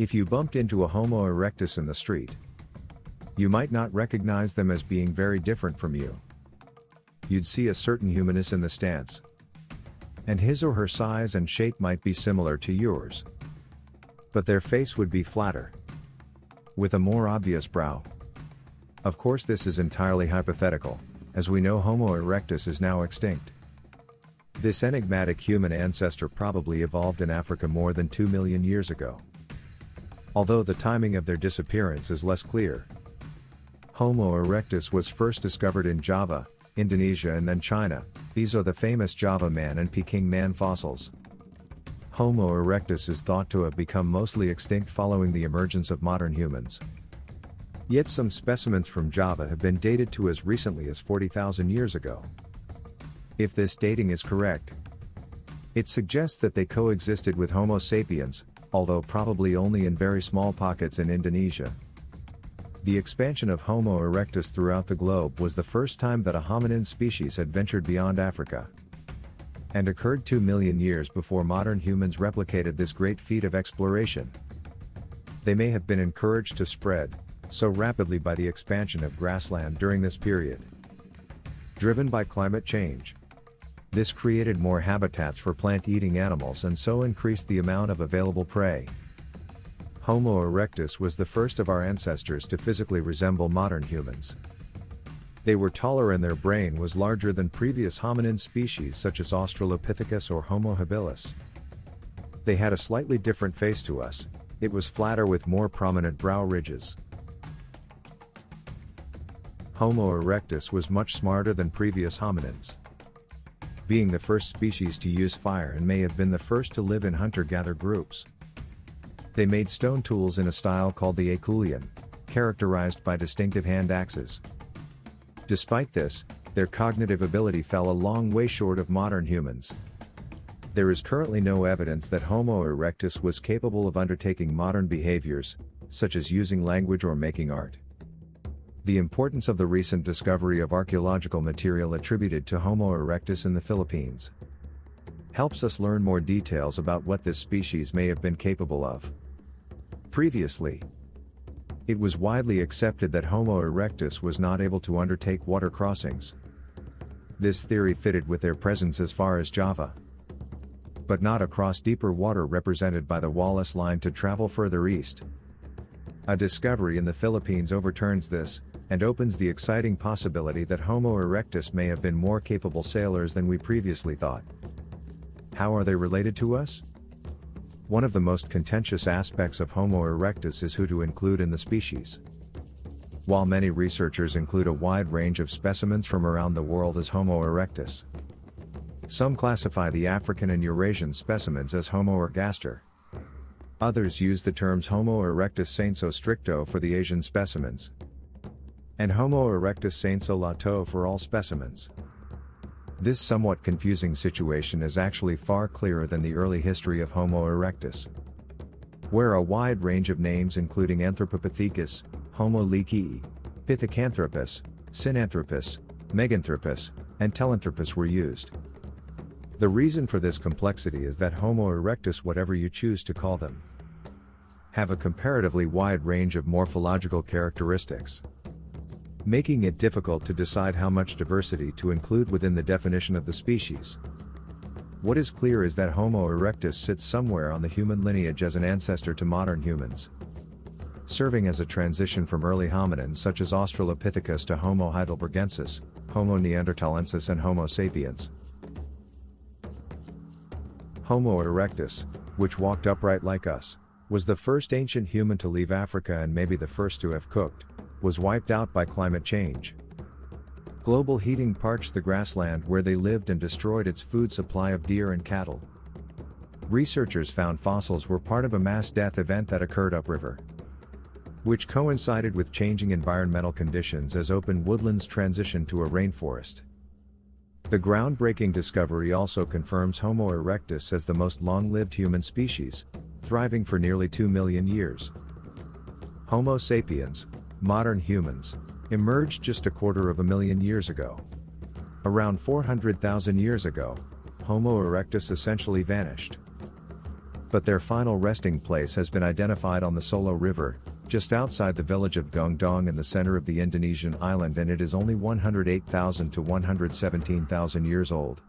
If you bumped into a Homo erectus in the street, you might not recognize them as being very different from you. You'd see a certain humanness in the stance, and his or her size and shape might be similar to yours, but their face would be flatter, with a more obvious brow. Of course, this is entirely hypothetical, as we know Homo erectus is now extinct. This enigmatic human ancestor probably evolved in Africa more than 2 million years ago, although the timing of their disappearance is less clear. Homo erectus was first discovered in Java, Indonesia, and then China. These are the famous Java man and Peking man fossils. Homo erectus is thought to have become mostly extinct following the emergence of modern humans. Yet some specimens from Java have been dated to as recently as 40,000 years ago. If this dating is correct, it suggests that they coexisted with Homo sapiens, although probably only in very small pockets in Indonesia. The expansion of Homo erectus throughout the globe was the first time that a hominin species had ventured beyond Africa, and occurred 2 million years before modern humans replicated this great feat of exploration. They may have been encouraged to spread so rapidly by the expansion of grassland during this period. Driven by climate change, this created more habitats for plant-eating animals and so increased the amount of available prey. Homo erectus was the first of our ancestors to physically resemble modern humans. They were taller and their brain was larger than previous hominin species such as Australopithecus or Homo habilis. They had a slightly different face to us. It was flatter with more prominent brow ridges. Homo erectus was much smarter than previous hominins, being the first species to use fire and may have been the first to live in hunter-gatherer groups. They made stone tools in a style called the Aeculian, characterized by distinctive hand axes. Despite this, their cognitive ability fell a long way short of modern humans. There is currently no evidence that Homo erectus was capable of undertaking modern behaviors, such as using language or making art. The importance of the recent discovery of archaeological material attributed to Homo erectus in the Philippines helps us learn more details about what this species may have been capable of. Previously, it was widely accepted that Homo erectus was not able to undertake water crossings. This theory fitted with their presence as far as Java, but not across deeper water represented by the Wallace Line to travel further east. A discovery in the Philippines overturns this, and opens the exciting possibility that Homo erectus may have been more capable sailors than we previously thought. How are they related to us? One of the most contentious aspects of Homo erectus is who to include in the species. While many researchers include a wide range of specimens from around the world as Homo erectus, some classify the African and Eurasian specimens as Homo ergaster. Others use the terms Homo erectus sensu stricto for the Asian specimens, and Homo erectus sensu lato for all specimens. This somewhat confusing situation is actually far clearer than the early history of Homo erectus, where a wide range of names including Anthropopithecus, Homo leakii, Pithecanthropus, Sinanthropus, Meganthropus, and Telanthropus were used. The reason for this complexity is that Homo erectus, whatever you choose to call them, have a comparatively wide range of morphological characteristics, making it difficult to decide how much diversity to include within the definition of the species. What is clear is that Homo erectus sits somewhere on the human lineage as an ancestor to modern humans, serving as a transition from early hominins such as Australopithecus to Homo heidelbergensis, Homo neanderthalensis, and Homo sapiens. Homo erectus, which walked upright like us, was the first ancient human to leave Africa and maybe the first to have cooked, was wiped out by climate change. Global heating parched the grassland where they lived and destroyed its food supply of deer and cattle. Researchers found fossils were part of a mass death event that occurred upriver, which coincided with changing environmental conditions as open woodlands transitioned to a rainforest. The groundbreaking discovery also confirms Homo erectus as the most long-lived human species, thriving for nearly 2 million years. Homo sapiens, modern humans, emerged just 250,000 years ago. Around 400,000 years ago, Homo erectus essentially vanished. but their final resting place has been identified on the Solo River, just outside the village of Gongdong in the center of the Indonesian island, and it is only 108,000 to 117,000 years old.